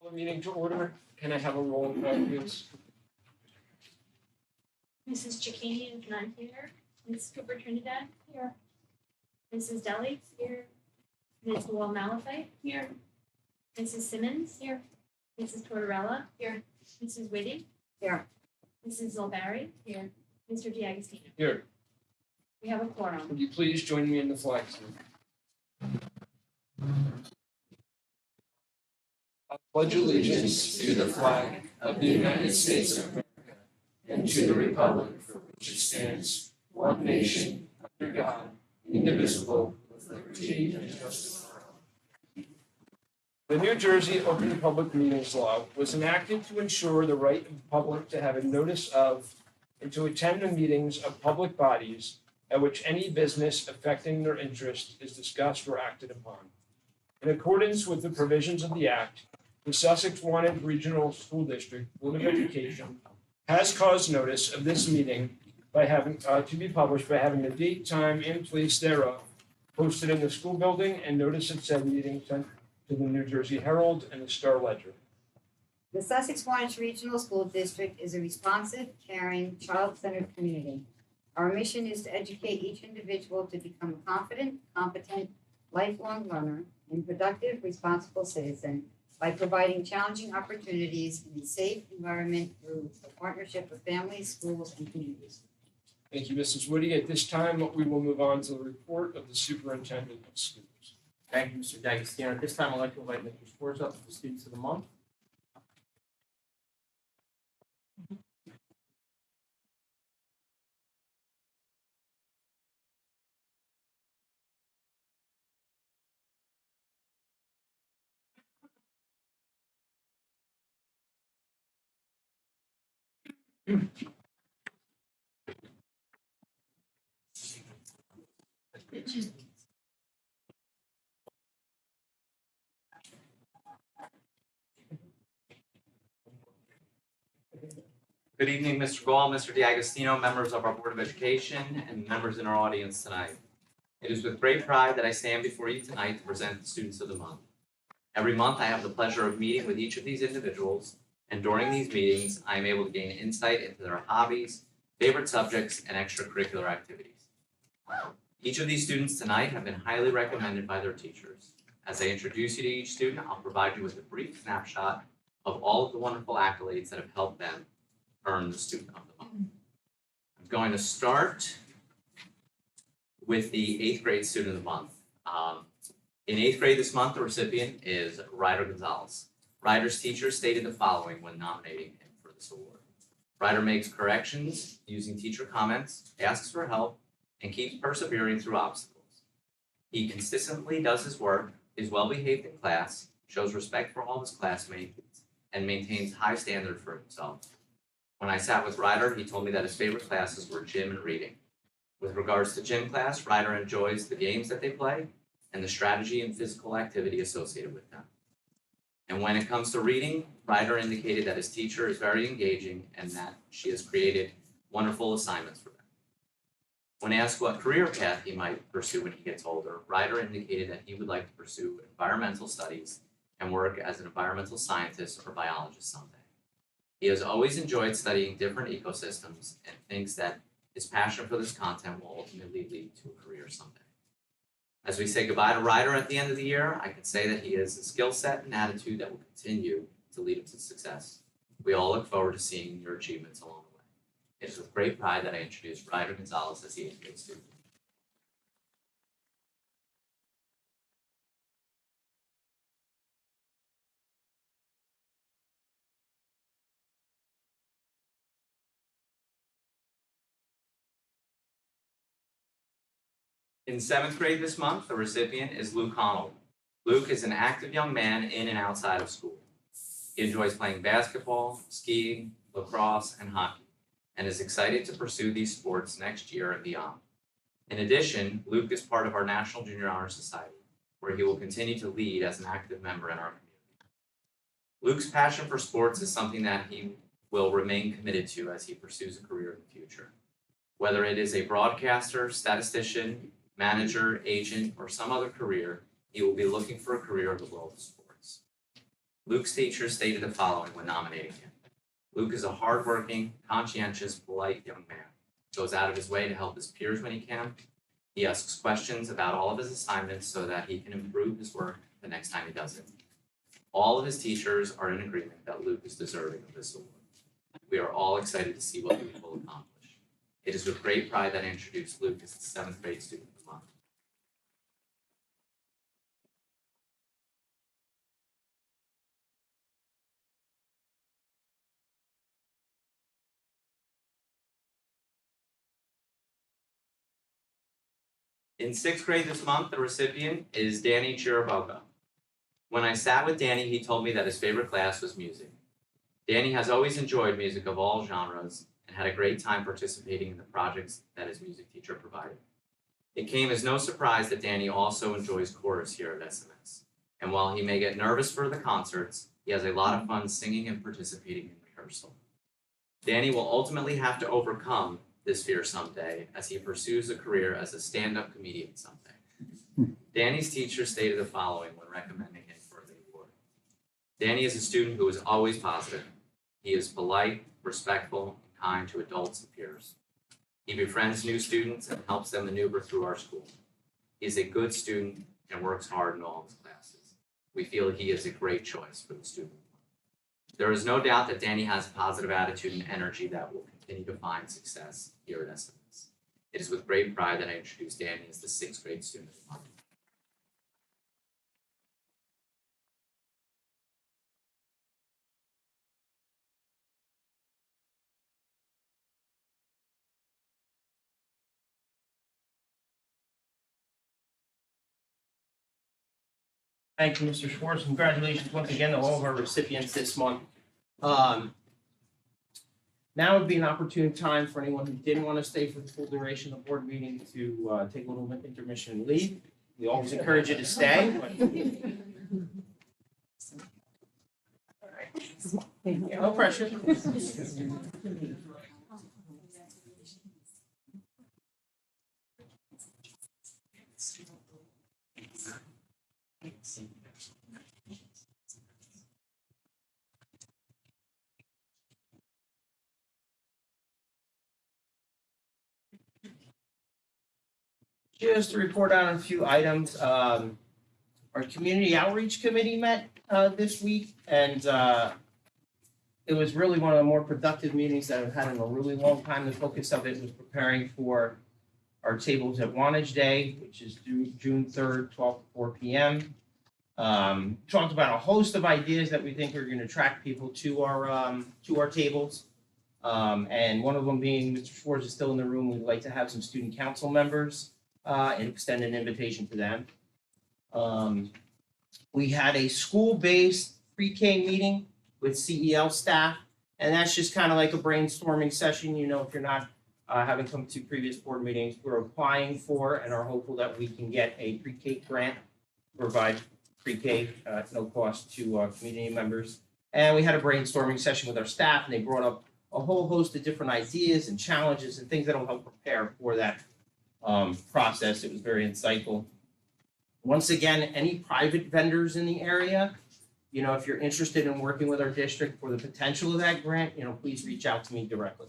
The meeting to order. Can I have a roll call, please? Mrs. Cicchini is not here. Ms. Superintendent here. Mrs. Deli here. Ms. Wall-Malafite here. Mrs. Simmons here. Mrs. Tortorella here. Mrs. Whitty Here. Mrs. Zolberry here. Mr. D'Agostino. Here. We have a quorum. Would you please join me in the flag salute? I pledge allegiance to the flag of the United States of America and to the republic for which it stands, one nation, under God, indivisible, with liberty and justice for all. The New Jersey Open Public Meetings Law was enacted to ensure the right of the public to have a notice of and to attend the meetings of public bodies at which any business affecting their interest is discussed or acted upon. In accordance with the provisions of the Act, the Sussex-Wantage Regional School District Board of Education has caused notice of this meeting by having to be published by having the date, time, and place thereof posted in the school building and notice of said meeting sent to the New Jersey Herald and the Star Ledger. The Sussex-Wantage Regional School District is a responsive, caring, child-centered community. Our mission is to educate each individual to become a confident, competent, lifelong learner and productive, responsible citizen by providing challenging opportunities in a safe environment through the partnership of families, schools, and communities. Thank you, Mrs. Woody. At this time, we will move on to the report of the Superintendent of Schools. Thank you, Mr. D'Agostino. At this time, I'd like to invite Mr. Sforza up for the Students of the Month. Good evening, Mr. Gall, Mr. D'Agostino, members of our Board of Education, and members in our audience tonight. It is with great pride that I stand before you tonight to present the Students of the Month. Every month, I have the pleasure of meeting with each of these individuals, and during these meetings, I am able to gain insight into their hobbies, favorite subjects, and extracurricular activities. Each of these students tonight have been highly recommended by their teachers. As I introduce you to each student, I'll provide you with a brief snapshot of all of the wonderful accolades that have helped them earn the Student of the Month. I'm going to start with the 8th grade Student of the Month. In 8th grade this month, the recipient is Ryder Gonzalez. Ryder's teacher stated the following when nominating him for this award. Ryder makes corrections using teacher comments, asks for help, and keeps persevering through obstacles. He consistently does his work, is well behaved in class, shows respect for all his classmates, and maintains high standard for himself. When I sat with Ryder, he told me that his favorite classes were gym and reading. With regards to gym class, Ryder enjoys the games that they play and the strategy and physical activity associated with them. And when it comes to reading, Ryder indicated that his teacher is very engaging and that she has created wonderful assignments for them. When asked what career path he might pursue when he gets older, Ryder indicated that he would like to pursue environmental studies and work as an environmental scientist or biologist someday. He has always enjoyed studying different ecosystems and thinks that his passion for this content will ultimately lead to a career someday. As we say goodbye to Ryder at the end of the year, I can say that he has a skill set and attitude that will continue to lead him to success. We all look forward to seeing your achievements along the way. It is with great pride that I introduce Ryder Gonzalez as the 8th grade student. In 7th grade this month, the recipient is Luke Connell. Luke is an active young man in and outside of school. He enjoys playing basketball, skiing, lacrosse, and hockey, and is excited to pursue these sports next year and beyond. In addition, Luke is part of our National Junior Honor Society, where he will continue to lead as an active member in our community. Luke's passion for sports is something that he will remain committed to as he pursues a career in the future. Whether it is a broadcaster, statistician, manager, agent, or some other career, he will be looking for a career in the world of sports. Luke's teacher stated the following when nominating him. Luke is a hardworking, conscientious, polite young man. He goes out of his way to help his peers when he can. He asks questions about all of his assignments so that he can improve his work the next time he does it. All of his teachers are in agreement that Luke is deserving of this award. We are all excited to see what Luke will accomplish. It is with great pride that I introduce Luke as the 7th grade student of the month. In 6th grade this month, the recipient is Danny Chiraboga. When I sat with Danny, he told me that his favorite class was music. Danny has always enjoyed music of all genres and had a great time participating in the projects that his music teacher provided. It came as no surprise that Danny also enjoys chorus here at SMS. And while he may get nervous for the concerts, he has a lot of fun singing and participating in rehearsal. Danny will ultimately have to overcome this fear someday as he pursues a career as a stand-up comedian someday. Danny's teacher stated the following when recommending him for the award. Danny is a student who is always positive. He is polite, respectful, and kind to adults and peers. He befriends new students and helps them maneuver through our school. He is a good student and works hard in all his classes. We feel he is a great choice for the student. There is no doubt that Danny has a positive attitude and energy that will continue to find success here at SMS. It is with great pride that I introduce Danny as the 6th grade student of the month. Thank you, Mr. Schwartz. Congratulations once again to all of our recipients this month. Now would be an opportune time for anyone who didn't want to stay for the full duration of the board meeting to take a little intermission and leave. We always encourage you to stay. No pressure. Just to report on a few items, our community outreach committee met this week, and it was really one of the more productive meetings that I've had in a really long time. The focus of it was preparing for our tables at Wantage Day, which is due June 3rd, 12 to 4 p.m. Talked about a host of ideas that we think are going to attract people to our tables. And one of them being, Mr. Schwartz is still in the room, we'd like to have some student council members and extend an invitation to them. We had a school-based pre-K meeting with CEL staff, and that's just kind of like a brainstorming session. You know, if you're not having come to previous board meetings, we're applying for and are hopeful that we can get a pre-K grant to provide pre-K at no cost to community members. And we had a brainstorming session with our staff, and they brought up a whole host of different ideas and challenges and things that will help prepare for that process. It was very insightful. Once again, any private vendors in the area, you know, if you're interested in working with our district for the potential of that grant, you know, please reach out to me directly.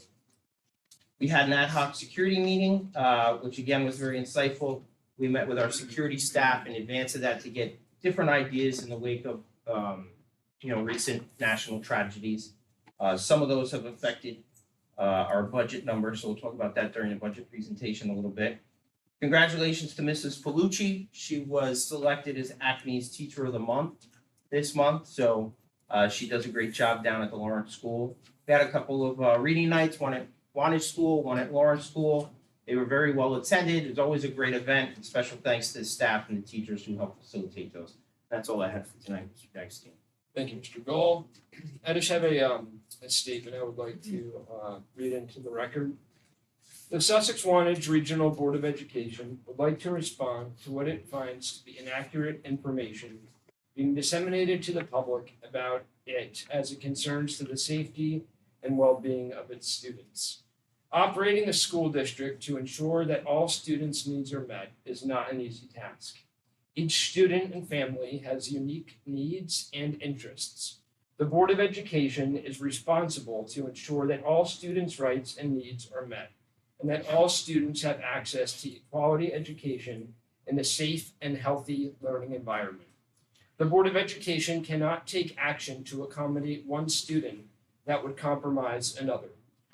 We had an ad hoc security meeting, which again was very insightful. We met with our security staff in advance of that to get different ideas in the wake of, recent national tragedies. Some of those have affected our budget numbers, so we'll talk about that during the budget presentation a little bit. Congratulations to Mrs. Palucci. She was selected as Acme's Teacher of the Month this month, so she does a great job down at the Lawrence School. We had a couple of reading nights, one at Wantage School, one at Lawrence School. They were very well attended. It was always a great event, and special thanks to the staff and the teachers who helped facilitate those. That's all I had for tonight, Mr. D'Agostino. Thank you, Mr. Gall. I just have a statement I would like to read into the record. The Sussex-Wantage Regional Board of Education would like to respond to what it finds to be inaccurate information being disseminated to the public about it as it concerns to the safety and well-being of its students. Operating a school district to ensure that all students' needs are met is not an easy task. Each student and family has unique needs and interests. The Board of Education is responsible to ensure that all students' rights and needs are met, and that all students have access to quality education in a safe and healthy learning environment. The Board of Education cannot take action to accommodate one student that would compromise another.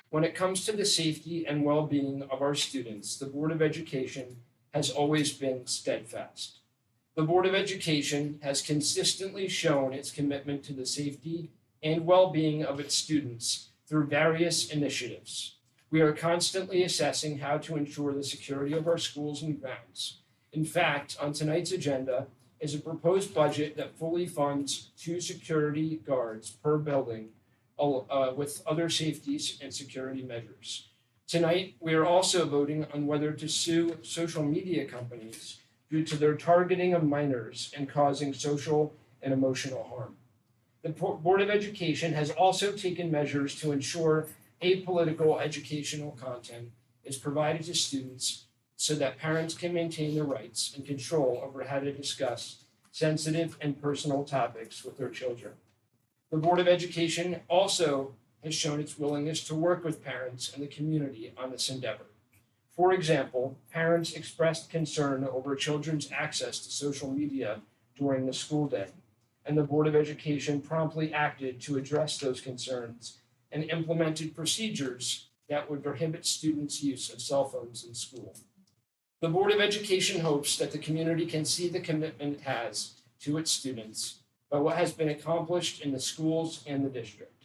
When it comes to the safety and well-being of our students, the Board of Education has always been steadfast. The Board of Education has consistently shown its commitment to the safety and well-being of its students through various initiatives. We are constantly assessing how to ensure the security of our schools and grounds. In fact, on tonight's agenda is a proposed budget that fully funds 2 security guards per building with other safeties and security measures. Tonight, we are also voting on whether to sue social media companies due to their targeting of minors and causing social and emotional harm. The Board of Education has also taken measures to ensure apolitical educational content is provided to students so that parents can maintain their rights and control over how to discuss sensitive and personal topics with their children. The Board of Education also has shown its willingness to work with parents and the community on this endeavor. For example, parents expressed concern over children's access to social media during the school day, and the Board of Education promptly acted to address those concerns and implemented procedures that would prohibit students' use of cell phones in school. The Board of Education hopes that the community can see the commitment it has to its students by what has been accomplished in the schools and the district.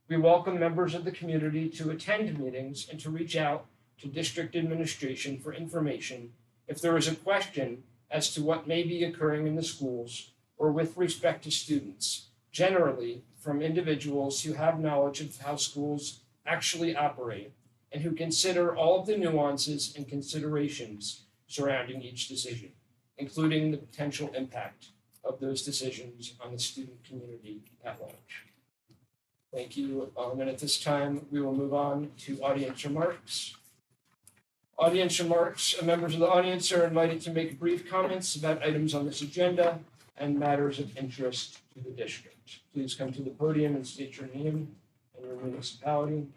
We welcome members of the community to attend meetings and to reach out to district administration for information if there is a question as to what may be occurring in the schools or with respect to students, generally from individuals who have knowledge of how schools actually operate and who consider all of the nuances and considerations surrounding each decision, including the potential impact of those decisions on the student community at large. Thank you. And at this time, we will move on to audience remarks. Audience remarks, members of the audience are invited to make brief comments about items on this agenda and matters of interest to the district. Please come to the podium and state your name and your municipality.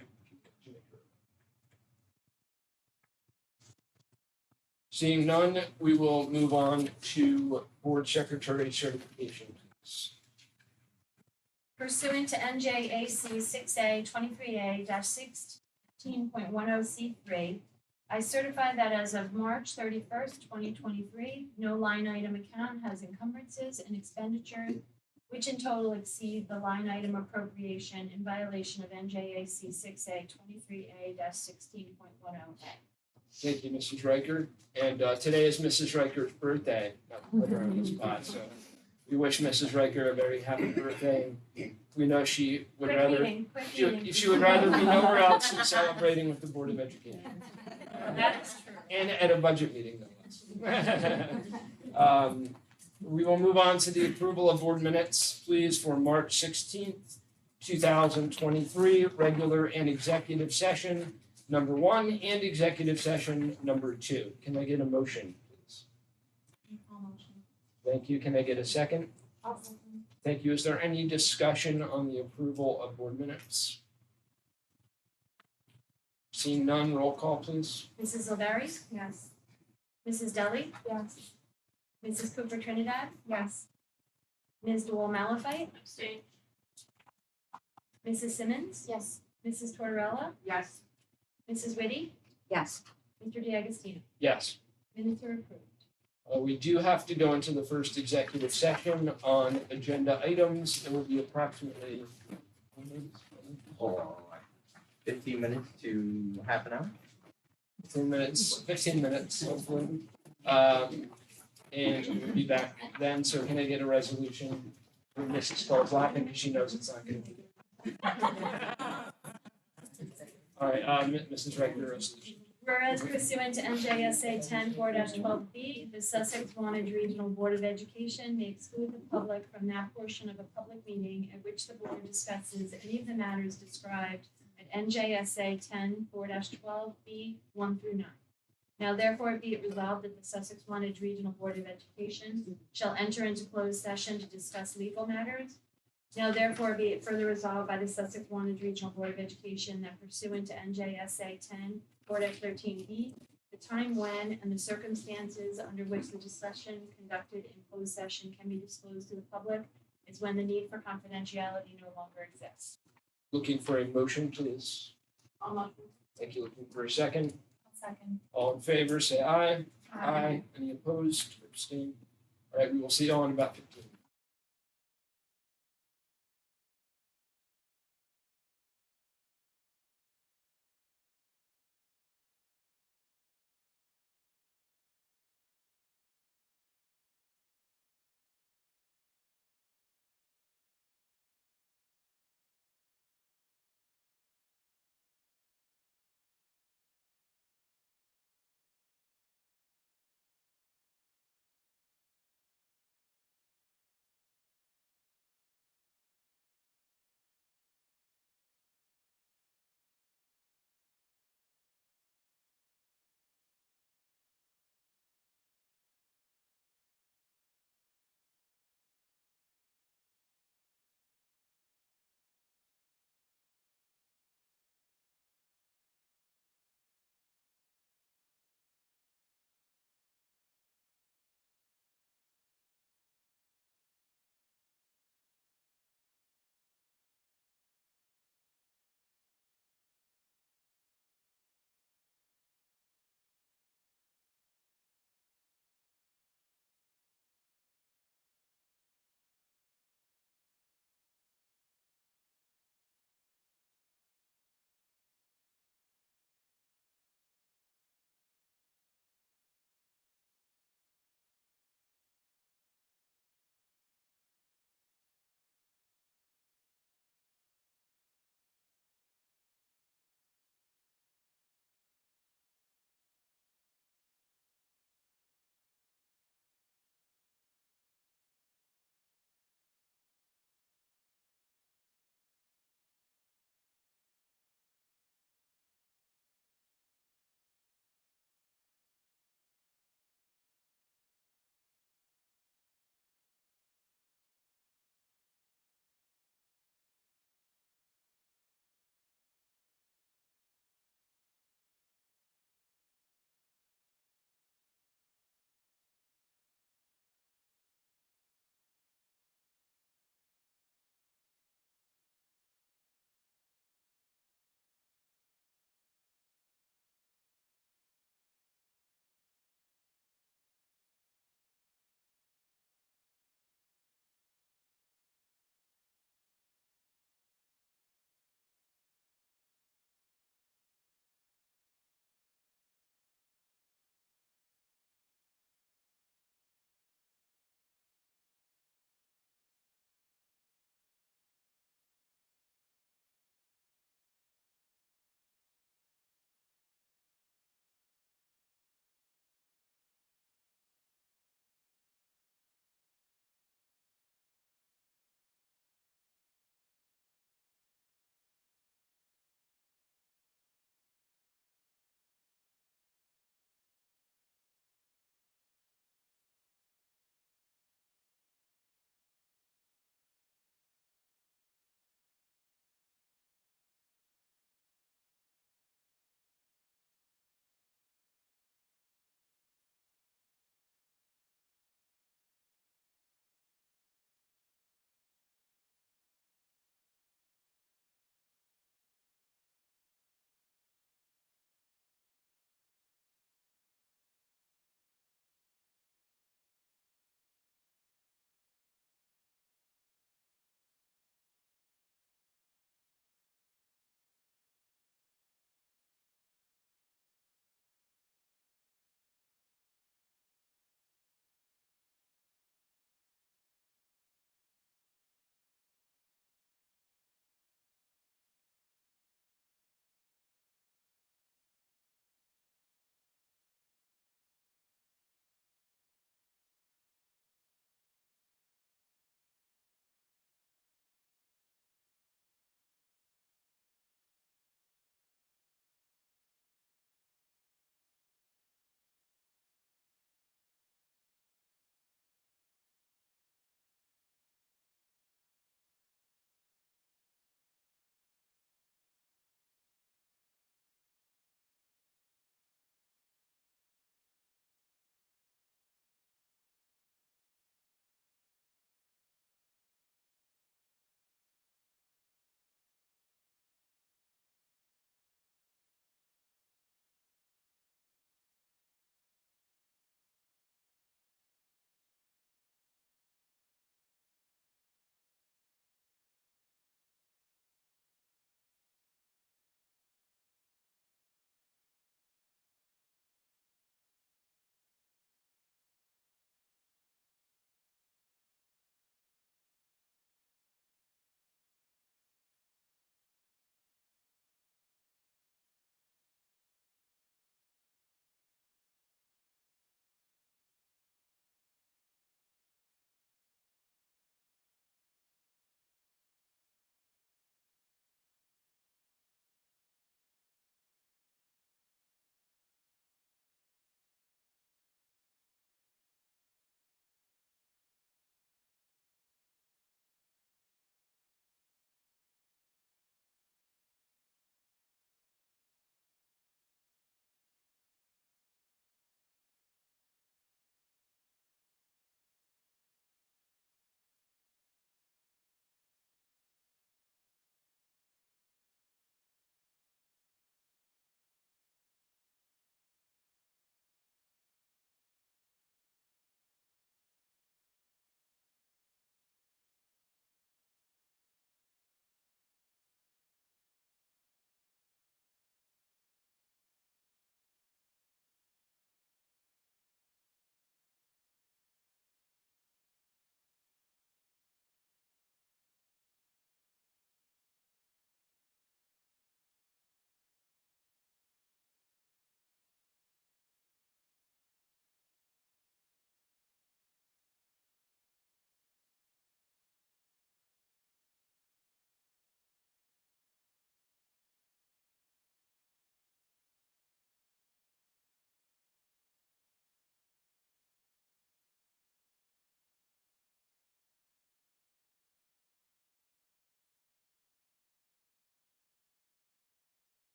Seeing none, we will move on to board secretary certification. Pursuant to NJAC 6A 23A-16.10C3, I certify that as of March 31st, 2023, no line item account has encumbrances and expenditures which in total exceed the line item appropriation in violation of NJAC 6A 23A-16.10A. Thank you, Mrs. Riker. And today is Mrs. Riker's birthday. Not to put her on the spot, so we wish Mrs. Riker a very happy birthday. We know she would rather she would rather be nowhere else than celebrating with the Board of Education. That is true. And at a budget meeting, no less. We will move on to the approval of board minutes, please, for March 16th, 2023, regular and executive session number 1 and executive session number 2. Can I get a motion, please? Thank you. Can I get a second? Thank you. Is there any discussion on the approval of board minutes? Seeing none, roll call, please. Mrs. O'Leary? Yes. Mrs. Deli? Yes. Mrs. Cooper Trinidad? Yes. Ms. DeWall Malafite? Abstain. Mrs. Simmons? Yes. Mrs. Tortorella? Yes. Mrs. Whitty? Yes. Mr. D'Agostino? Yes. Minutes are approved. We do have to go into the first executive session on agenda items. It will be approximately 15 minutes to half an hour. 15 minutes, hopefully. And we'll be back then. So can I get a resolution? Mrs. Cole's laughing because she knows it's not going to be. All right, Mrs. Riker, resolution. Whereas pursuant to NJSA 10-4-12B, the Sussex-Wantage Regional Board of Education may exclude the public from that portion of a public meeting at which the board discusses any of the matters described at NJSA 10-4-12B 1 through 9. Now therefore be it resolved that the Sussex-Wantage Regional Board of Education shall enter into closed session to discuss legal matters. Now therefore be it further resolved by the Sussex-Wantage Regional Board of Education that pursuant to NJSA 10:4-13B, the time when and the circumstances under which the discussion conducted in closed session can be disclosed to the public is when the need for confidentiality no longer exists. Looking for a motion, please. Thank you. Looking for a second. Second. All in favor, say aye. Any opposed, abstain? All right, we will see you all in about 15 minutes.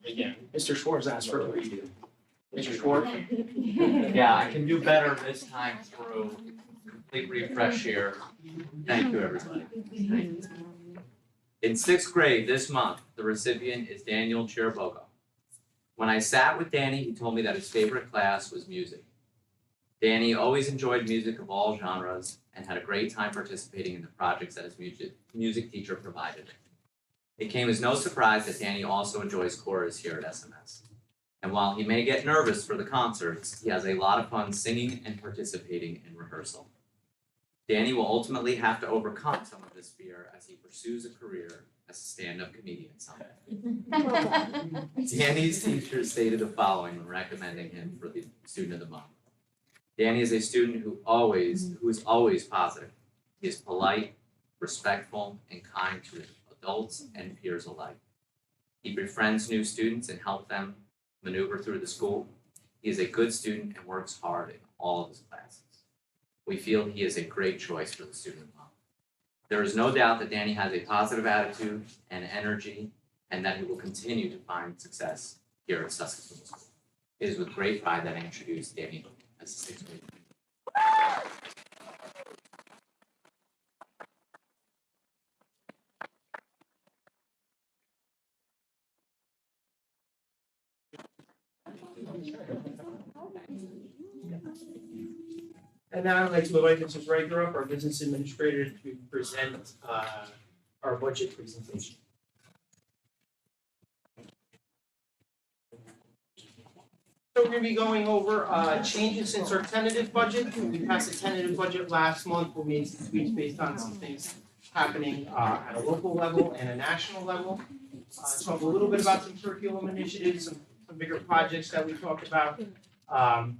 Again, Mr. Schwartz asked for a redo. Mr. Schwartz? Yeah, I can do better this time through. Complete refresh here. Thank you, everybody. In sixth grade this month, the recipient is Daniel Chiribogo. When I sat with Danny, he told me that his favorite class was music. Danny always enjoyed music of all genres and had a great time participating in the projects that his music teacher provided. It came as no surprise that Danny also enjoys chorus here at SMS. And while he may get nervous for the concerts, he has a lot of fun singing and participating in rehearsal. Danny will ultimately have to overcome some of this fear as he pursues a career as a stand-up comedian someday. Danny's teacher stated the following when recommending him for the Student of the Month. Danny is a student who is always positive. He is polite, respectful, and kind to adults and peers alike. He befriends new students and helps them maneuver through the school. He is a good student and works hard in all of his classes. We feel he is a great choice for the Student of the Month. There is no doubt that Danny has a positive attitude and energy, and that he will continue to find success here at Sussex Middle School. It is with great pride that I introduce Danny as a sixth grader. And now I'd like to invite Mrs. Riker up, our business administrator, to present our budget presentation. So we're going to be going over changes since our tentative budget. We passed the tentative budget last month. We made some tweaks based on some things happening at a local level and a national level. Talk a little bit about some curriculum initiatives, some bigger projects that we talked about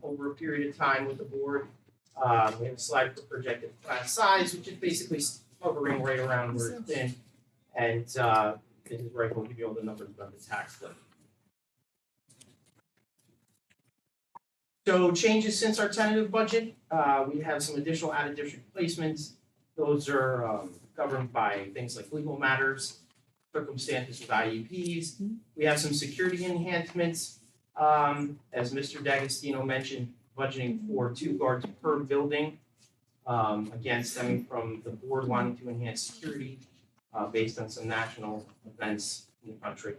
over a period of time with the board. We have a slide for projected class size, which is basically hovering right around where it's been. And Mrs. Riker will give you all the numbers about the tax bill. So changes since our tentative budget, we have some additional out-of-district placements. Those are governed by things like legal matters, circumstances with IUPs. We have some security enhancements. As Mr. D'Agostino mentioned, budgeting for 2 guards per building. Again, stemming from the board wanting to enhance security based on some national events in the country.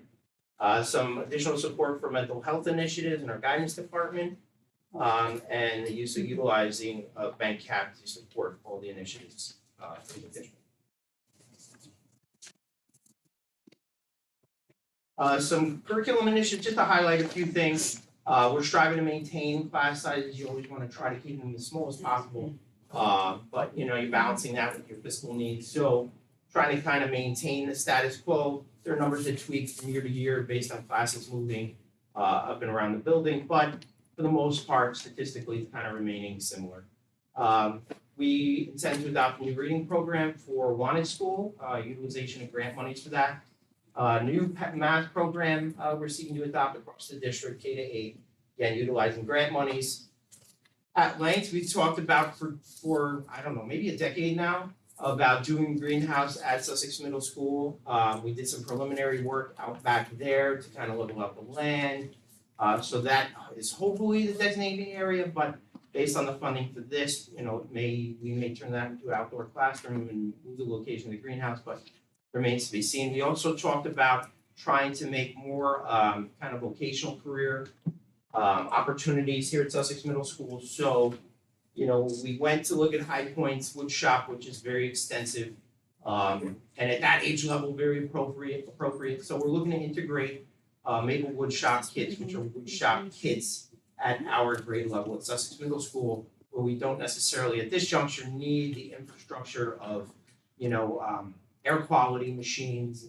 Some additional support for mental health initiatives in our guidance department. And the use of utilizing bank cap to support all the initiatives in the district. Some curriculum initiatives, just to highlight a few things. We're striving to maintain class sizes. You always want to try to keep them as small as possible. But you're balancing that with your fiscal needs. So trying to kind of maintain the status quo. There are numbers that tweak from year to year based on classes moving up and around the building, but for the most part, statistically, it's kind of remaining similar. We intend to adopt a new reading program for Wantage School, utilization of grant monies for that. New math program we're seeking to adopt across the district, K to 8, again, utilizing grant monies. At length, we've talked about for I don't know, maybe a decade now, about doing greenhouse at Sussex Middle School. We did some preliminary work out back there to kind of level up the land. So that is hopefully the designated area, but based on the funding for this, we may turn that into an outdoor classroom and move the location of the greenhouse, but remains to be seen. We also talked about trying to make more kind of vocational career opportunities here at Sussex Middle School. So, we went to look at High Point's wood shop, which is very extensive, and at that age level, very appropriate. So we're looking to integrate Maple wood shop kits, which are wood shop kits at our grade level at Sussex Middle School, where we don't necessarily at this juncture need the infrastructure of, air quality machines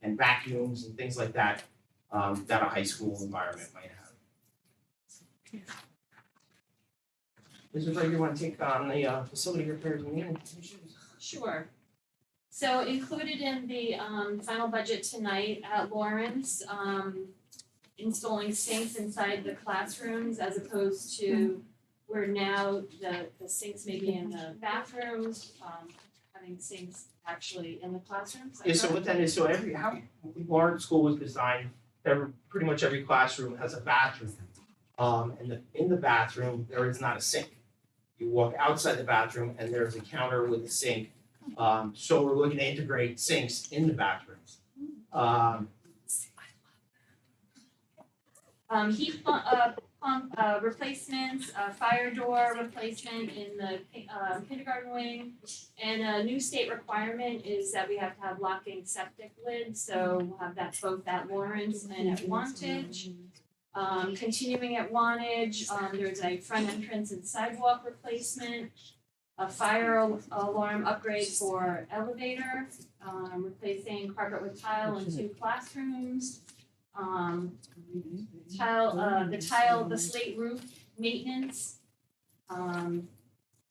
and vacuums and things like that, that a high school environment might have. Mrs. Wright, you want to take on the facility repairs and maintenance issues? Sure. So included in the final budget tonight at Lawrence, installing sinks inside the classrooms as opposed to where now the sinks may be in the bathrooms, having sinks actually in the classrooms. Yeah, so what that is, how Lawrence School was designed pretty much every classroom has a bathroom. And in the bathroom, there is not a sink. You walk outside the bathroom and there's a counter with a sink. So we're looking to integrate sinks in the bathrooms. Pump replacements, fire door replacement in the kindergarten wing. And a new state requirement is that we have to have locking septic lids, so we'll have that both at Lawrence and at Wantage. Continuing at Wantage, there's a front entrance and sidewalk replacement, a fire alarm upgrade for elevator, replacing carpet with tile in 2 classrooms. The slate roof maintenance,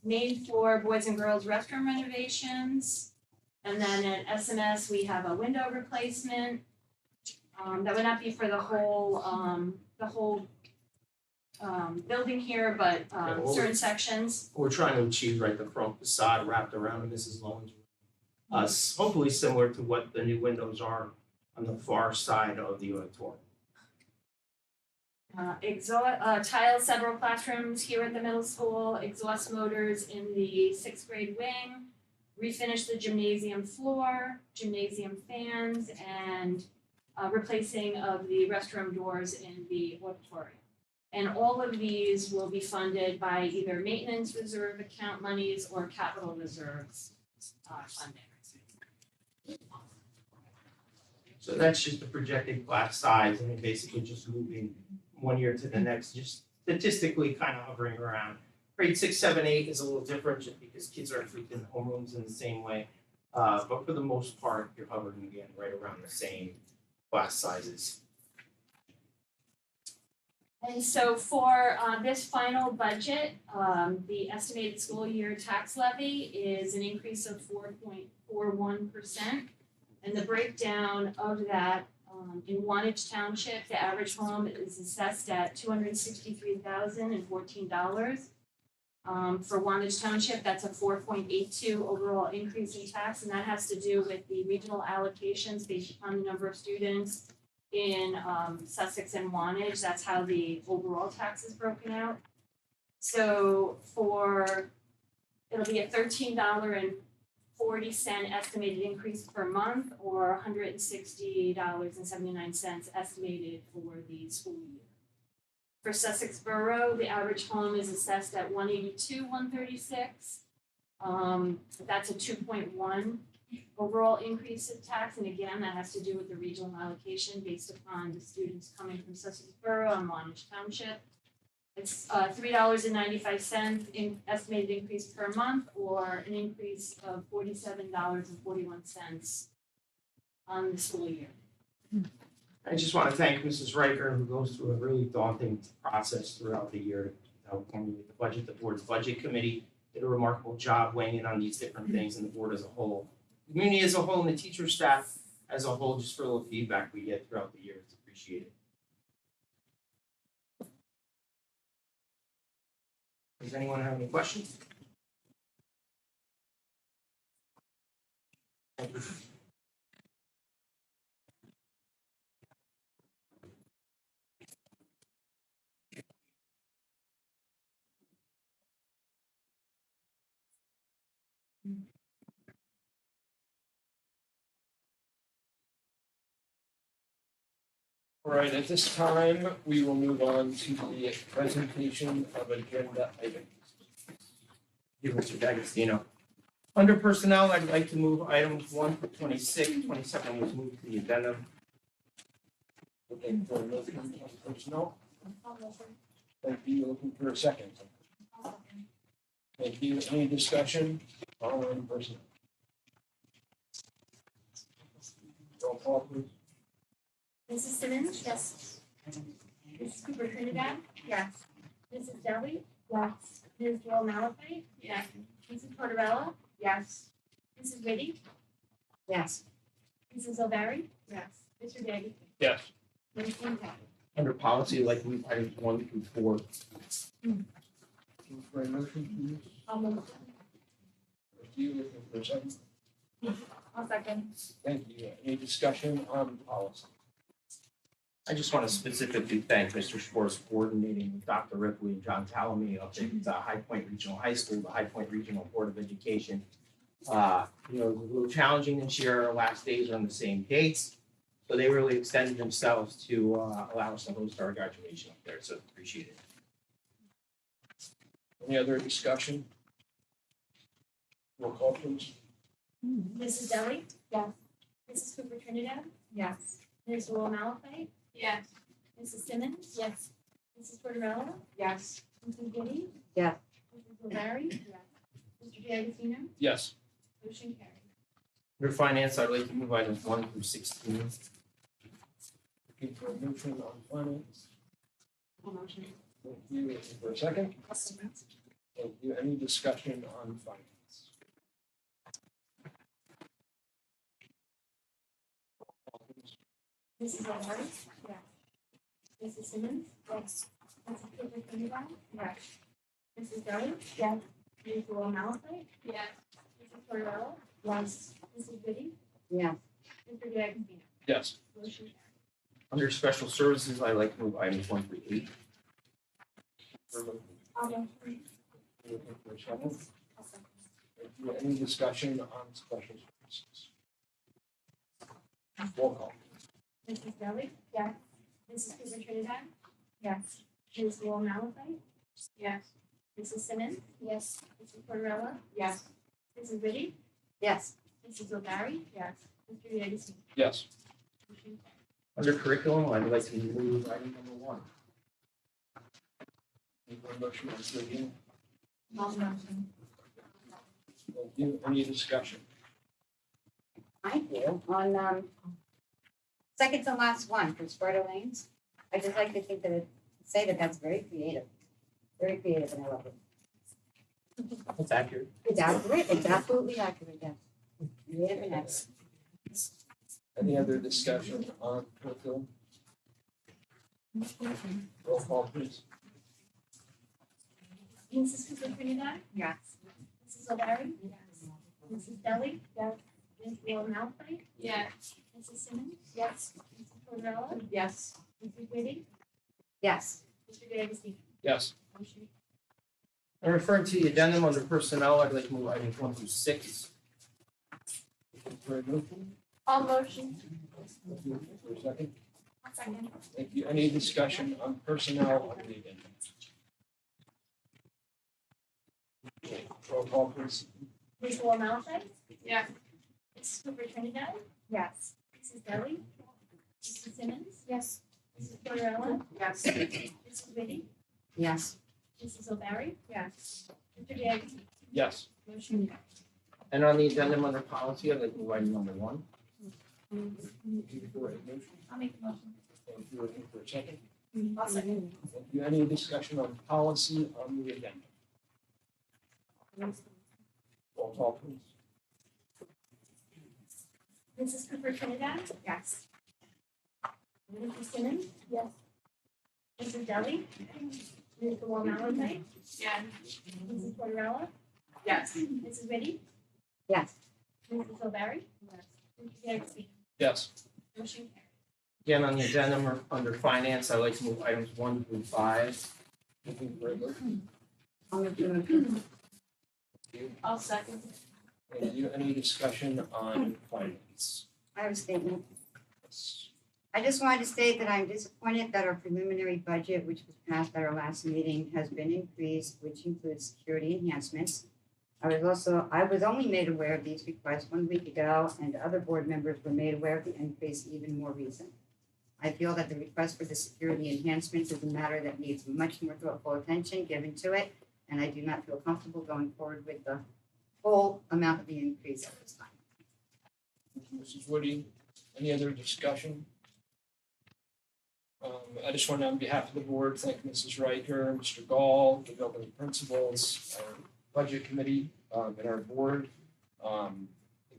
main floor boys and girls restroom renovations. And then at SMS, we have a window replacement. That would not be for the whole building here, but certain sections. We're trying to achieve, right, the front facade wrapped around Mrs. Lowen's room. Hopefully similar to what the new windows are on the far side of the auditorium. Tile several classrooms here at the middle school, exhaust motors in the 6th grade wing, refinish the gymnasium floor, gymnasium fans, and replacing of the restroom doors in the auditorium. And all of these will be funded by either maintenance reserve account monies or capital reserves funding. So that's just the projected class size, and basically just moving one year to the next, just statistically kind of hovering around. Grade 6, 7, 8 is a little different just because kids aren't treated in homerooms in the same way. But for the most part, you're hovering again right around the same class sizes. And so for this final budget, the estimated school year tax levy is an increase of 4.41%. And the breakdown of that, in Wantage Township, the average home is assessed at $263,014. For Wantage Township, that's a 4.82 overall increase in tax, and that has to do with the regional allocations based upon the number of students in Sussex and Wantage. That's how the overall tax is broken out. So it'll be a $13.40 estimated increase per month, or $160.79 estimated for the school year. For Sussex Borough, the average home is assessed at $182,136. That's a 2.1 overall increase in tax, and again, that has to do with the regional allocation based upon the students coming from Sussex Borough and Wantage Township. It's $3.95 in estimated increase per month, or an increase of $47.41 on the school year. I just want to thank Mrs. Riker, who goes through a really daunting process throughout the year to help formulate the budget. The board's budget committee did a remarkable job weighing in on these different things, and the board as a whole. The community as a whole and the teacher staff as a whole, just for a little feedback we get throughout the year, it's appreciated. Does anyone have any questions? Thank you. All right, at this time, we will move on to the presentation of agenda items. Thank you, Mr. D'Agostino. Under personnel, I'd like to move items 1 to 26, 27 was moved to the agenda. Okay, for a motion on personnel, thank you, looking for a second. Thank you, any discussion on personnel? Roll call, please. Mrs. Simmons? Yes. Mrs. Cooper Trinidad? Yes. Mrs. Deli? Yes. Ms. Wall Malafite? Yes. Mrs. Porterella? Yes. Mrs. Whitty? Yes. Mrs. O'Barry? Yes. Mr. Daggy? Yes. Ms. Impact? Under policy, I'd like to move items 1 through 4. Looking for a motion, please. I'll move. Thank you, looking for a second. I'll second. Thank you, any discussion on policy? I just want to specifically thank Mr. Schwartz for coordinating with Dr. Ripley and John Talamy up at High Point Regional High School, the High Point Regional Board of Education. It was a little challenging this year. Our last days are on the same dates. So they really extended themselves to allow us to host our graduation up there. So appreciate it. Any other discussion? Roll call, please. Mrs. Deli? Yes. Mrs. Cooper Trinidad? Yes. Ms. Wall Malafite? Yes. Mrs. Simmons? Yes. Mrs. Tortorella? Yes. Mrs. Goody? Yes. Mrs. O'Barry? Yes. Mr. D'Agostino? Yes. Motion carried. Under finance, I'd like to move items 1 through 16. Looking for a motion on finance. Motion. Thank you. Looking for a second. Thank you. Any discussion on finance? Mrs. O'Barry? Yes. Mrs. Simmons? Yes. Mrs. Cooper Trinidad? Yes. Mrs. Deli? Yes. Ms. Wall Malafite? Yes. Mrs. Tortorella? Yes. Mrs. Goody? Yes. Mr. D'Agostino? Yes. Motion carried. Under special services, I'd like to move items 1 through 8. Looking for a second. Thank you. Any discussion on special services? Roll call. Mrs. Deli? Yes. Mrs. Cooper Trinidad? Yes. Ms. Wall Malafite? Yes. Mrs. Simmons? Yes. Mrs. Tortorella? Yes. Mrs. Goody? Yes. Mrs. O'Barry? Yes. Mr. D'Agostino? Yes. Motion carried. Under curriculum, I'd like to move item number 1. Looking for a motion on curriculum. Motion. Thank you. Any discussion? I do. On second to last one for Sparta Lanes, I just like to think that say that that's very creative. Very creative, and I love it. That's accurate. It's accurate. It's absolutely accurate. Yes. Creative and accurate. Any other discussion on curriculum? Roll call, please. Mrs. Cooper Trinidad? Yes. Mrs. O'Barry? Yes. Mrs. Deli? Yes. Ms. Wall Malafite? Yes. Mrs. Simmons? Yes. Mrs. Tortorella? Yes. Mrs. Goody? Yes. Mr. D'Agostino? Yes. Motion And referring to the addendum under personnel, I'd like to move items 1 through 6. Looking for a motion? All motion. Looking for a second. Second. Thank you. Any discussion on personnel on the agenda? Roll call, please. Ms. Wall Malafite? Yes. Mrs. Cooper Trinidad? Yes. Mrs. Deli? Mrs. Simmons? Yes. Mrs. Tortorella? Yes. Mrs. Goody? Yes. Mrs. O'Barry? Yes. Mr. D'Agostino? Yes. Motion carried. And on the addendum under policy, I'd like to move item number 1. Looking for a motion? I'll make the motion. Thank you. Looking for a second. I'll second. Thank you. Any discussion on policy on the agenda? Roll call, please. Mrs. Cooper Trinidad? Yes. Mrs. Simmons? Yes. Mrs. Deli? Ms. Wall Malafite? Yes. Mrs. Tortorella? Yes. Mrs. Goody? Yes. Mrs. O'Barry? Yes. Mr. D'Agostino? Yes. Motion carried. Again, on the addendum under finance, I'd like to move items 1 through 5. Looking for a motion? I'll make the motion. I'll second. Thank you. Any discussion on finance? I have a statement. Yes. I just wanted to state that I'm disappointed that our preliminary budget, which was passed at our last meeting, has been increased, which includes security enhancements. I was only made aware of these requests 1 week ago, and other board members were made aware of the increase even more recent. I feel that the request for the security enhancements is a matter that needs much more thoughtful attention given to it, and I do not feel comfortable going forward with the full amount of the increase at this time. Thank you, Mrs. Woody. Any other discussion? I just want to, on behalf of the board, thank Mrs. Riker, Mr. Gall, the building principals, our budget committee, and our board. The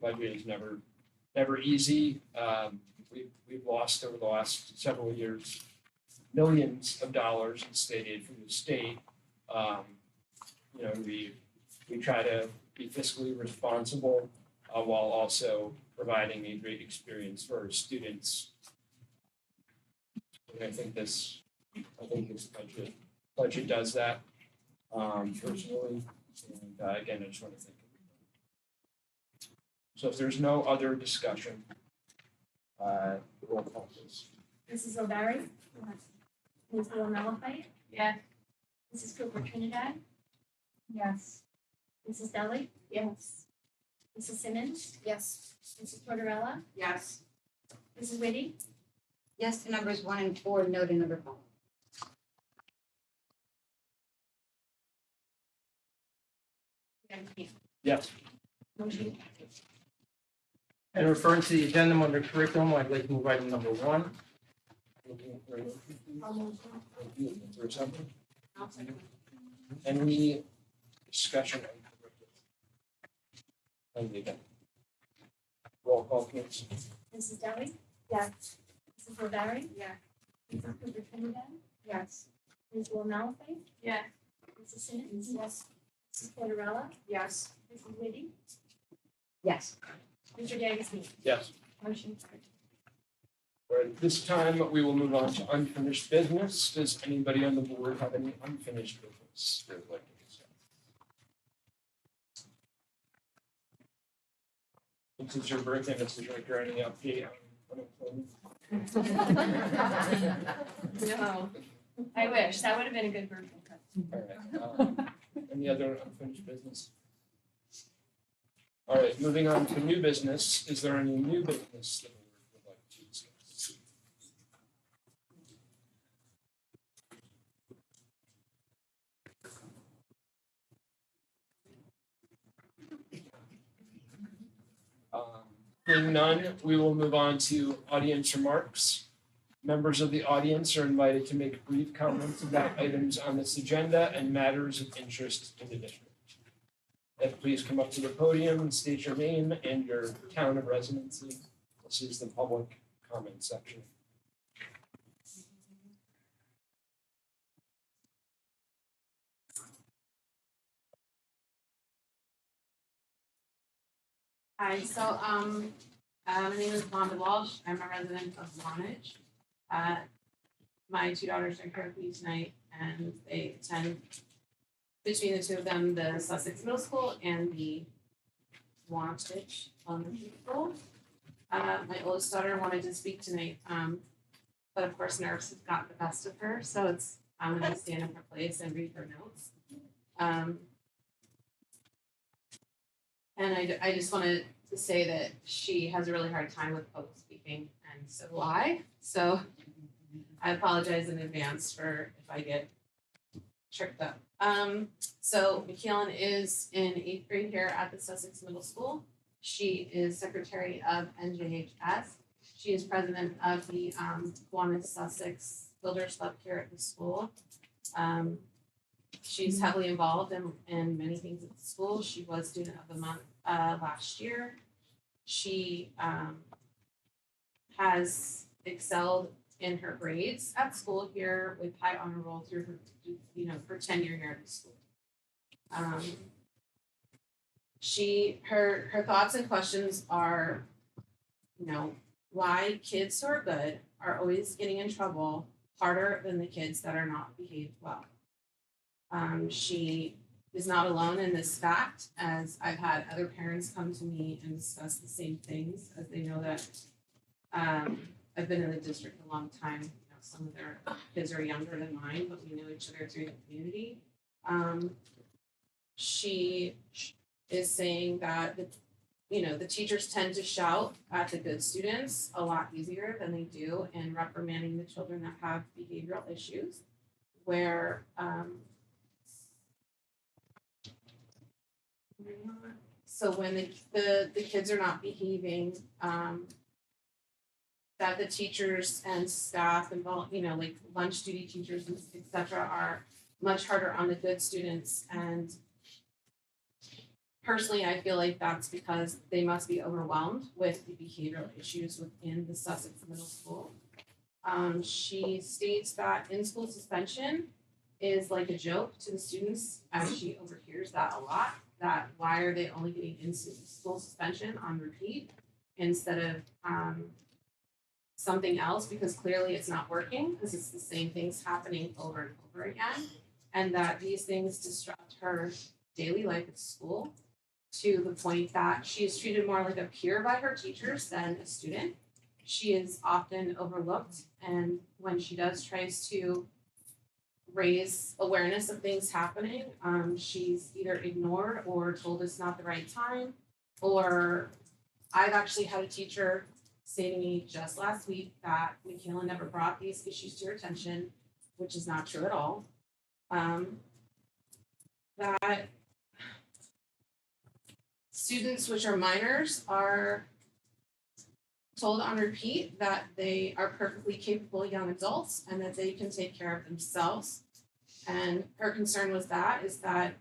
budget is never easy. We've lost over the last several years millions of dollars in state aid from the state. We try to be fiscally responsible while also providing a great experience for our students. And I think this budget does that, personally, and, again, I just want to thank everybody. So if there's no other discussion, roll call please. Mrs. O'Barry? Ms. Will Malafite? Yes. Mrs. Cooper Trinidad? Yes. Mrs. Deli? Yes. Mrs. Simmons? Yes. Mrs. Tortorella? Yes. Mrs. Whitty? Yes to numbers 1 and 4, no to number 5. Yes. Motion. And referring to the agenda under curriculum, I'd like to move item number 1. I'll motion. Is there a second? I'll second. Any discussion on curriculum? Thank you again. Roll call please. Mrs. Deli? Yes. Mrs. O'Barry? Yes. Mrs. Cooper Trinidad? Yes. Ms. Will Malafite? Yes. Mrs. Simmons? Yes. Mrs. Tortorella? Yes. Mrs. Whitty? Yes. Mr. D'Agostino? Yes. Motion carried. All right, this time we will move on to unfinished business. Does anybody on the board have any unfinished business they would like to discuss? Since it's your birthday, Mrs. Ricker, any update on unemployment? No. I wish, that would have been a good birthday present. All right, any other unfinished business? All right, moving on to new business. Is there any new business that the board would like to discuss? Being none, we will move on to audience remarks. Members of the audience are invited to make brief comments about items on this agenda and matters of interest to the district. And please come up to the podium and state your name and your town of residency. This is the public comment section. Hi, so, my name is Wanda Walsh. I'm a resident of Wantage. My two daughters are here with me tonight and they attend, between the two of them, the Sussex Middle School and the Wantage Elementary School. My oldest daughter wanted to speak tonight, but of course nerves have got the best of her, so I'm gonna stand in her place and read her notes. And I just wanted to say that she has a really hard time with public speaking, and so do I. So I apologize in advance for if I get tripped up. So McKeown is in 8th grade here at the Sussex Middle School. She is secretary of NJHS. She is president of the Kiwanis Sussex Builders Club here at the school. She's heavily involved in many things at the school. She was student of the month last year. She has excelled in her grades at school here with high honor roll through her, her tenure here at the school. Her thoughts and questions are, why kids who are good are always getting in trouble harder than the kids that are not behaved well. She is not alone in this fact, as I've had other parents come to me and discuss the same things, as they know that I've been in the district a long time. Some of their kids are younger than mine, but we know each other through the community. She is saying that the teachers tend to shout at the good students a lot easier than they do in reprimanding the children that have behavioral issues, where so when the kids are not behaving, that the teachers and staff involved, like lunch duty teachers, et cetera, are much harder on the good students. And personally, I feel like that's because they must be overwhelmed with the behavioral issues within the Sussex Middle School. She states that in-school suspension is like a joke to the students, as she overhears that a lot, that why are they only getting in-school suspension on repeat instead of something else because clearly it's not working because it's the same things happening over and over again. And that these things disrupt her daily life at school to the point that she is treated more like a peer by her teachers than a student. She is often overlooked, and when she tries to raise awareness of things happening, she's either ignored or told it's not the right time. Or I've actually had a teacher say to me just last week that Michaela never brought these issues to her attention, which is not true at all. That students, which are minors, are told on repeat that they are perfectly capable young adults and that they can take care of themselves. And her concern was is that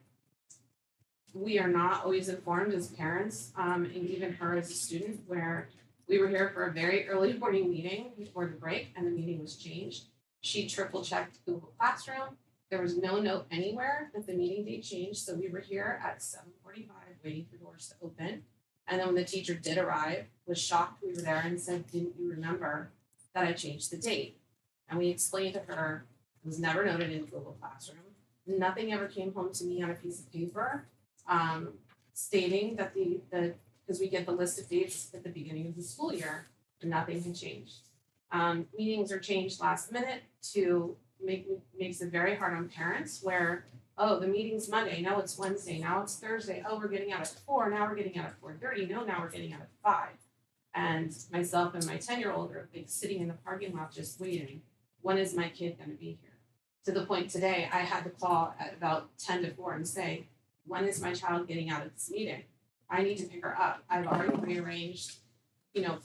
we are not always informed as parents, and even her as a student, where we were here for a very early morning meeting before the break and the meeting was changed. She triple checked Google Classroom. There was no note anywhere that the meeting date changed, so we were here at 7:45 waiting for doors to open. And then when the teacher did arrive, was shocked we were there and said, "Didn't you remember that I changed the date?" And we explained to her it was never noted in Google Classroom. Nothing ever came home to me on a piece of paper stating that because we get the list of dates at the beginning of the school year, and nothing had changed. Meetings are changed last minute to makes it very hard on parents where, oh, the meeting's Monday, now it's Wednesday, now it's Thursday, oh, we're getting out at 4, now we're getting out at 4:30, no, now we're getting out at 5. And myself and my 10-year-old are like sitting in the parking lot just waiting. When is my kid gonna be here? To the point today, I had to call at about 10 to 4 and say, when is my child getting out of this meeting? I need to pick her up. I've already rearranged,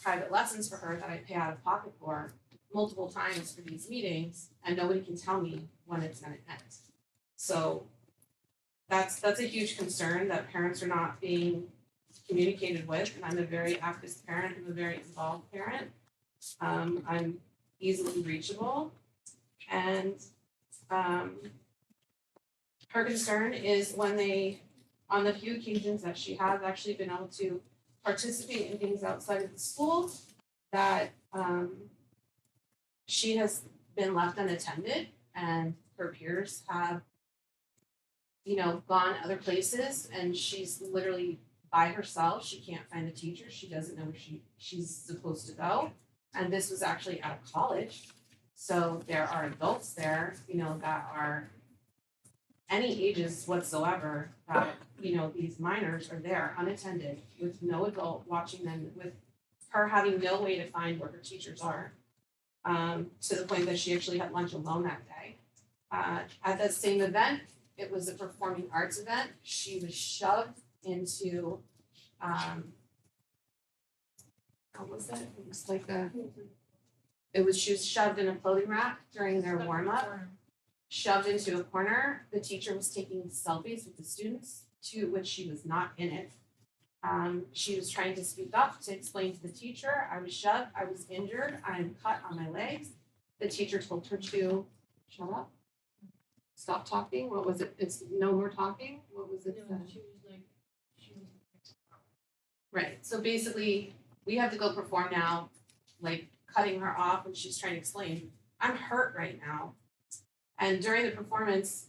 private lessons for her that I pay out of pocket for multiple times for these meetings, and nobody can tell me when it's gonna end. So that's a huge concern that parents are not being communicated with, and I'm a very active parent, I'm a very involved parent. I'm easily reachable, and her concern is when on the few occasions that she has actually been able to participate in things outside of the school, that she has been left unattended and her peers have, gone other places and she's literally by herself. She can't find the teacher. She doesn't know where she's supposed to go. And this was actually at a college. So there are adults there, that are any ages whatsoever that, these minors are there unattended with no adult watching them, with her having no way to find where her teachers are. To the point that she actually had lunch alone that day. At that same event, it was a performing arts event. She was shoved into, what was it? It was like she was shoved in a clothing rack during their warm up, shoved into a corner. The teacher was taking selfies with the students, to which she was not in it. She was trying to speak up to explain to the teacher, I was shoved, I was injured, I'm cut on my legs. The teacher told her to shut up, stop talking. What was it? It's no more talking. What was it? Right. So basically, we have to go perform now, like cutting her off when she's trying to explain, I'm hurt right now. And during the performance,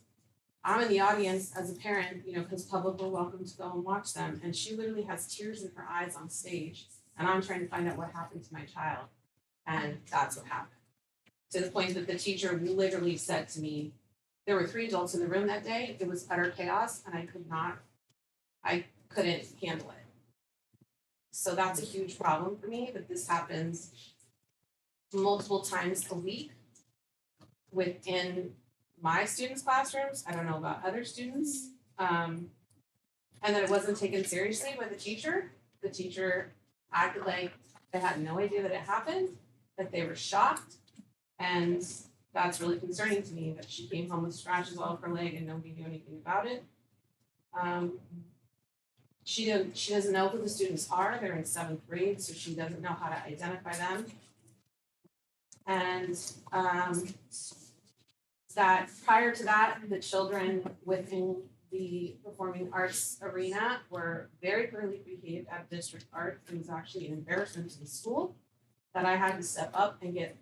I'm in the audience as a parent, because public were welcome to go and watch them. And she literally has tears in her eyes on stage. And I'm trying to find out what happened to my child. And that's what happened. To the point that the teacher literally said to me, there were 3 adults in the room that day. It was utter chaos and I couldn't handle it. So that's a huge problem for me, that this happens multiple times a week within my students' classrooms. I don't know about other students. And that it wasn't taken seriously by the teacher. The teacher acted like they had no idea that it happened, that they were shocked. And that's really concerning to me, that she came home with scratches all over her leg and nobody knew anything about it. She doesn't know who the students are. They're in 7th grade, so she doesn't know how to identify them. And that prior to that, the children within the performing arts arena were very poorly behaved at district art. It was actually an embarrassment to the school. that I had to step up and get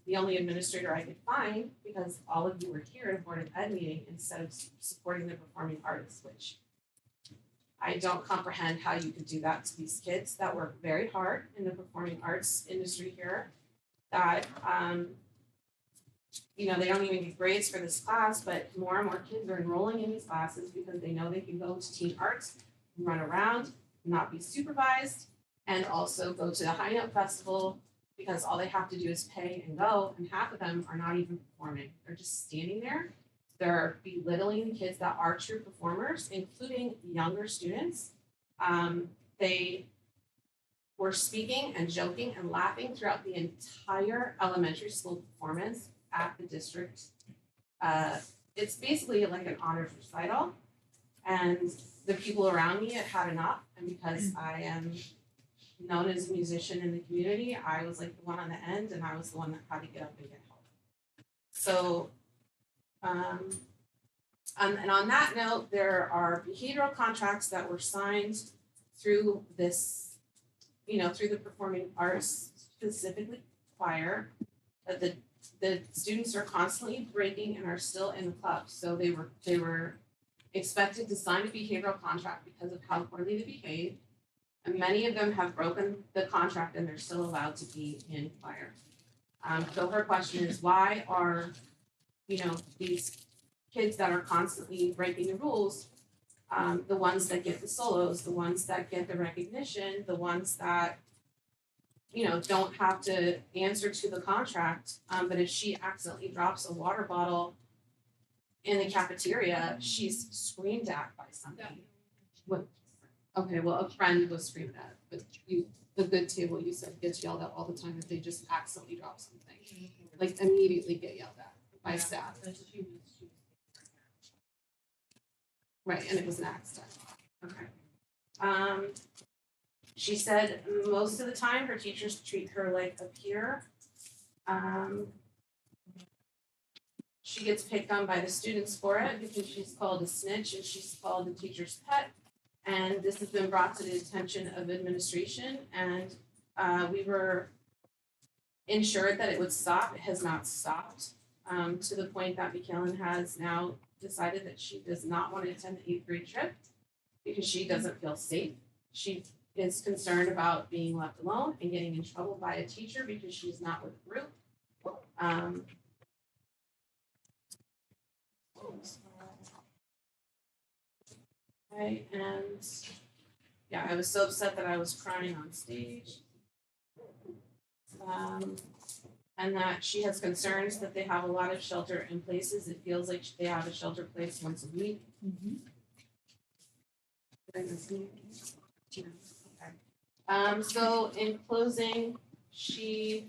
the only administrator I could find, because all of you were here at a Board of Ed meeting, instead of supporting the performing arts, which I don't comprehend how you could do that to these kids that work very hard in the performing arts industry here. That you know, they don't even get grades for this class, but more and more kids are enrolling in these classes because they know they can go to teen arts, run around, not be supervised, and also go to the High Note Festival, because all they have to do is pay and go, and half of them are not even performing. They're just standing there. They're belittling the kids that are true performers, including younger students. They were speaking and joking and laughing throughout the entire elementary school performance at the district. It's basically like an honors recital, and the people around me had had enough, and because I am known as a musician in the community, I was like the one on the end, and I was the one that had to get up and get help. So, and on that note, there are behavioral contracts that were signed through this, you know, through the performing arts, specifically choir, that the students are constantly breaking and are still in the club. So they were expected to sign a behavioral contract because of how poorly they behave. And many of them have broken the contract and they're still allowed to be in choir. So her question is, why are, you know, these kids that are constantly breaking the rules, the ones that get the solos, the ones that get the recognition, the ones that, you know, don't have to answer to the contract, but if she accidentally drops a water bottle in the cafeteria, she's screamed at by somebody. What? Okay, well, a friend was screamed at, but the good table, you said, gets yelled at all the time if they just accidentally drop something. Like immediately get yelled at by staff. Right, and it was an accident. Okay. She said most of the time her teachers treat her like a peer. She gets picked on by the students for it because she's called a snitch and she's called the teacher's pet. And this has been brought to the attention of administration, and we were ensured that it would stop. It has not stopped, to the point that McKellen has now decided that she does not want to attend the 8th grade trip because she doesn't feel safe. She is concerned about being left alone and getting in trouble by a teacher because she's not with the group. Okay, and yeah, I was so upset that I was crying on stage. And that she has concerns that they have a lot of shelter in places. It feels like they have a shelter place once a week. Okay. So in closing, she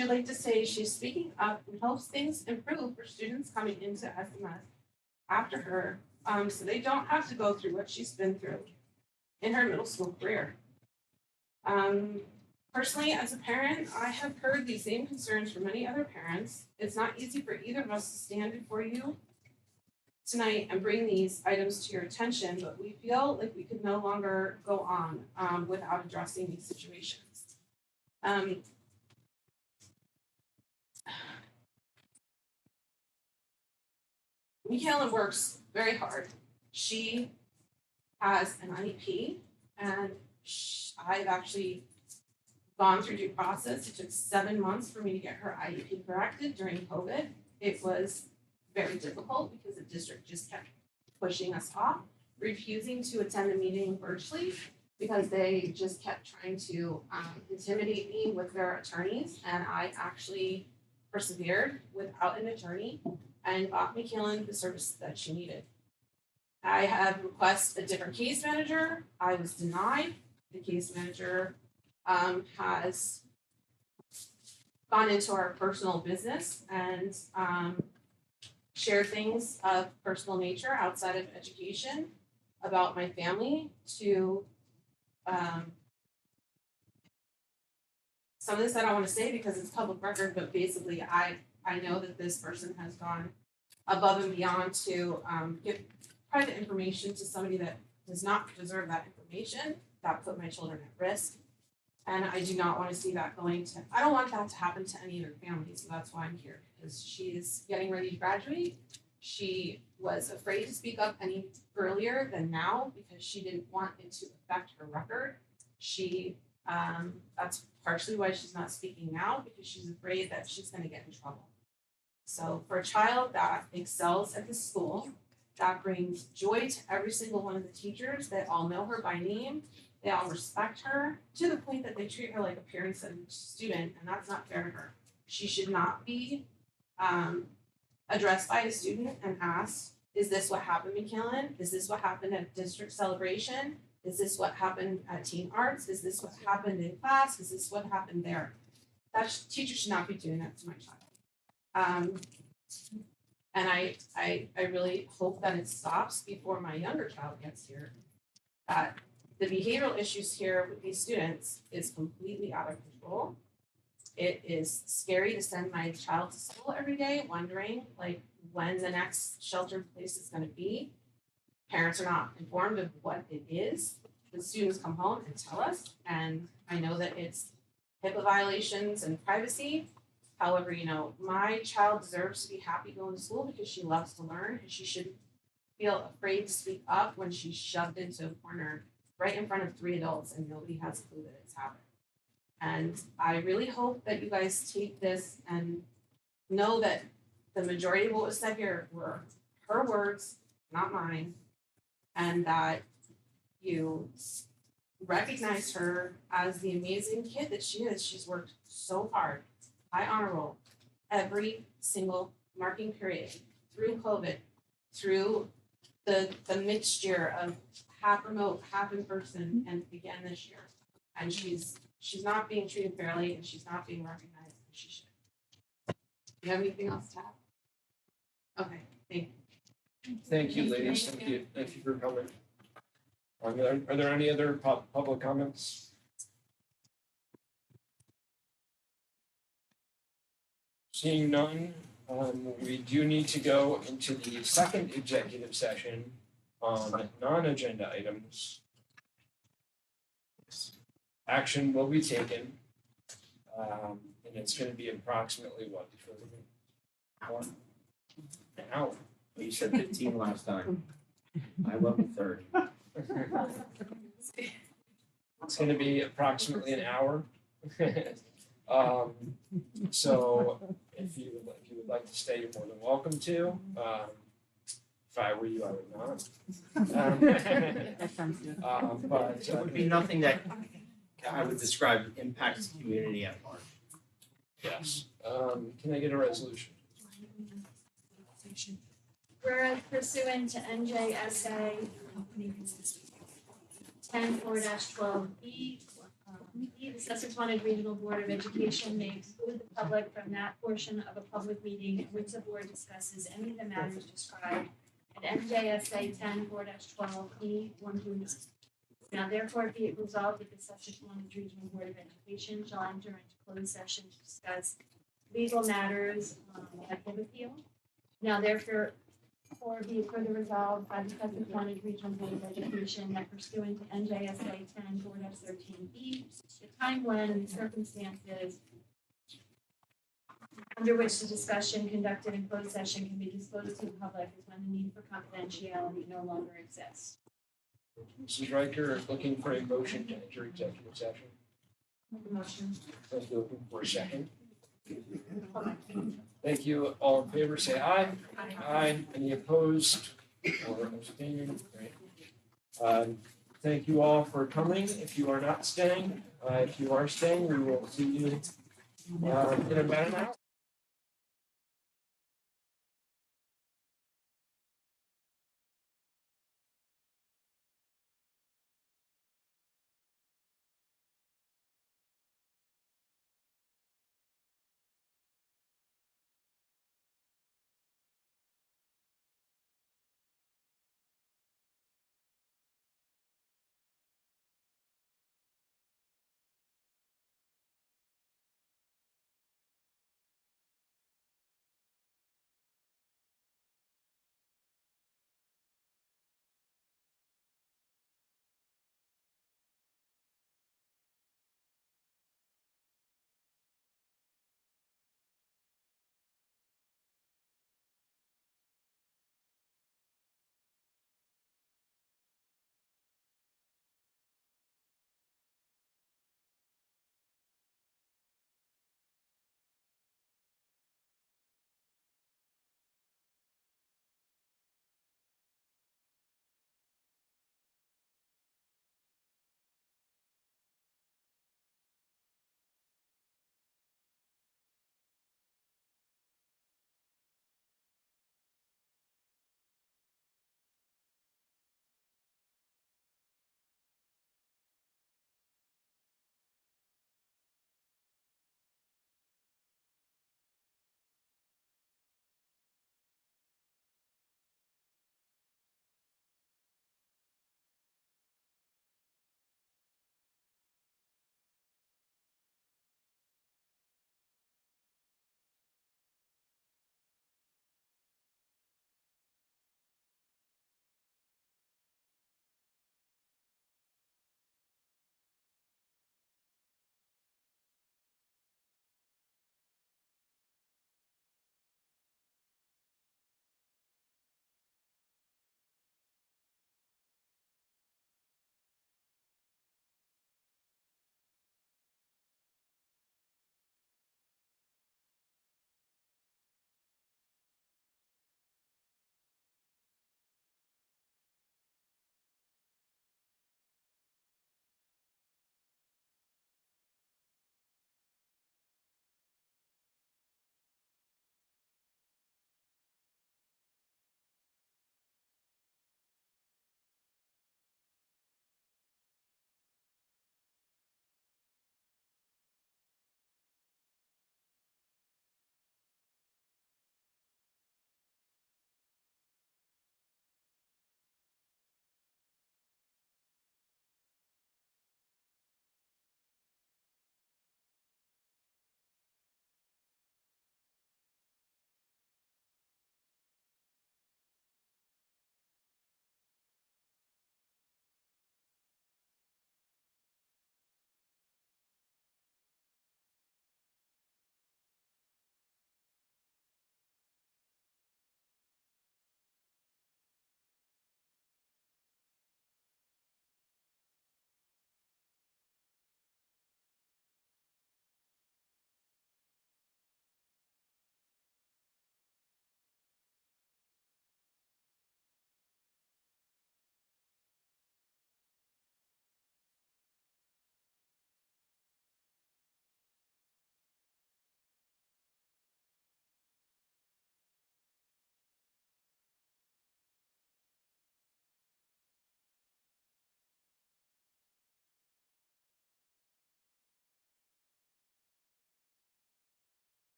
would like to say she's speaking up and hopes things improve for students coming into SMS after her, so they don't have to go through what she's been through in her middle school career. Personally, as a parent, I have heard these same concerns from many other parents. It's not easy for either of us to stand before you tonight and bring these items to your attention, but we feel like we could no longer go on without addressing these situations. McKellen works very hard. She has an IEP, and I've actually gone through due process. It took 7 months for me to get her IEP corrected during COVID. It was very difficult because the district just kept pushing us off, refusing to attend the meeting virtually because they just kept trying to intimidate me with their attorneys, and I actually persevered without an attorney and got McKellen the services that she needed. I had requested a different case manager. I was denied. The case manager has gone into our personal business and shared things of personal nature outside of education about my family to some of this I don't want to say because it's public record, but basically I know that this person has gone above and beyond to give private information to somebody that does not deserve that information. That put my children at risk. And I do not want to see that I don't want that to happen to any other families, so that's why I'm here, because she is getting ready to graduate. She was afraid to speak up any earlier than now because she didn't want it to affect her record. That's partially why she's not speaking now, because she's afraid that she's gonna get in trouble. So for a child that excels at the school, that brings joy to every single one of the teachers, they all know her by name, they all respect her, to the point that they treat her like a parent and student, and that's not fair to her. She should not be addressed by a student and asked, is this what happened, McKillen? Is this what happened at district celebration? Is this what happened at teen arts? Is this what happened in class? Is this what happened there? Teacher should not be doing that to my child. And I really hope that it stops before my younger child gets here. That the behavioral issues here with these students is completely out of control. It is scary to send my child to school every day wondering like when the next sheltered place is gonna be. Parents are not informed of what it is. The students come home and tell us, and I know that it's HIPAA violations and privacy. However, my child deserves to be happy going to school because she loves to learn, and she shouldn't feel afraid to speak up when she's shoved into a corner right in front of 3 adults and nobody has a clue that it's happening. And I really hope that you guys take this and know that the majority of what was said here were her words, not mine, and that you recognize her as the amazing kid that she is. She's worked so hard, high honor roll, every single marking period, through COVID, through the mixture of half remote, half in person, and again this year. And she's not being treated fairly, and she's not being recognized, and she should. Do you have anything else to add? Okay, thank you. Thank you, ladies. Thank you for coming. Are there any other public comments? Seeing none, we do need to go into the second executive session on non-agenda items. Action will be taken, and it's gonna be approximately what, an hour? You said 15 last time. I went with 30. It's gonna be approximately an hour. So if you would like to stay, you're more than welcome to. If I were you, I would not. But It would be nothing that I would describe impacts the community at large. yes. Can I get a resolution? Whereas pursuant to NJSA 10-4-12B, the Sussex-Wantage Regional Board of Education may exclude the public from that portion of a public meeting in which the board discusses any of the matters described at NJSA 10-4-12B 1-2. Now therefore be it resolved that the Sussex-Wantage Regional Board of Education shall enter into closed session to discuss legal matters at the appeal. Now therefore be it further resolved by the Sussex-Wantage Regional Board of Education that pursuant to NJSA 10-4-13B, the time when the circumstances under which the discussion conducted in closed session can be disclosed to the public is when the need for confidentiality no longer exists. Mrs. Riker is looking for a motion to enter executive session. Motion. Thank you. Looking for a second. Thank you. All in favor, say aye. Aye. Any opposed or abstaining? Great. Thank you all for coming. If you are not staying, if you are staying, we will see you in about an hour.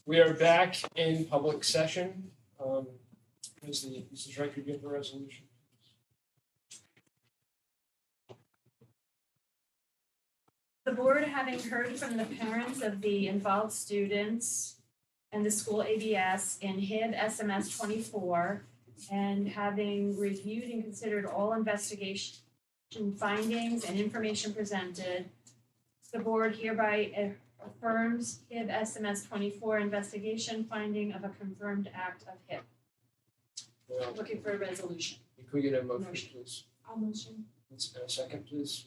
We are back in public session. Mrs. Director, give the resolution. The board, having heard from the parents of the involved students and the school ABS in HIB SMS 24, and having reviewed and considered all investigation findings and information presented, the board hereby affirms HIB SMS 24 investigation finding of a confirmed act of HIB. Looking for a resolution. Can we get a motion, please? I'll motion. Let's a second, please.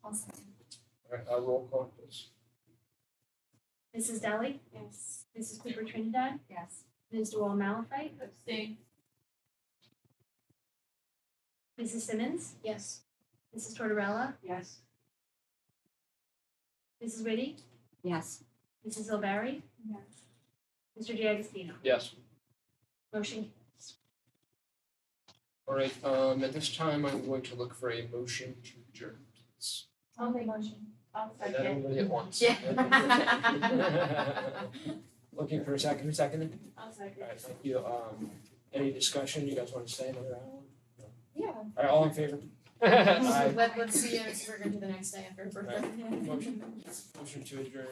I'll second. All right, roll call, please. Mrs. Deli? Yes. Mrs. Cooper Trinidad? Yes. Ms. Dewall Malafite? Abstain. Mrs. Simmons? Yes. Mrs. Tortorella? Yes. Mrs. Whitty? Yes. Mrs. O'Barry? Yes. Mr. D'Agostino? Yes. Motion carries. All right, at this time, I'm going to look for a motion to adjourn, please. I'll make motion. I'll And then everybody at once. Yeah. Looking for a second, who seconded? I'll second. All right, thank you. Any discussion? You guys want to stay another hour? Yeah. All right, all in favor? Aye. Let's see if we're gonna do the next day after her birthday. Motion to adjourn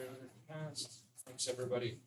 passed. Thanks, everybody.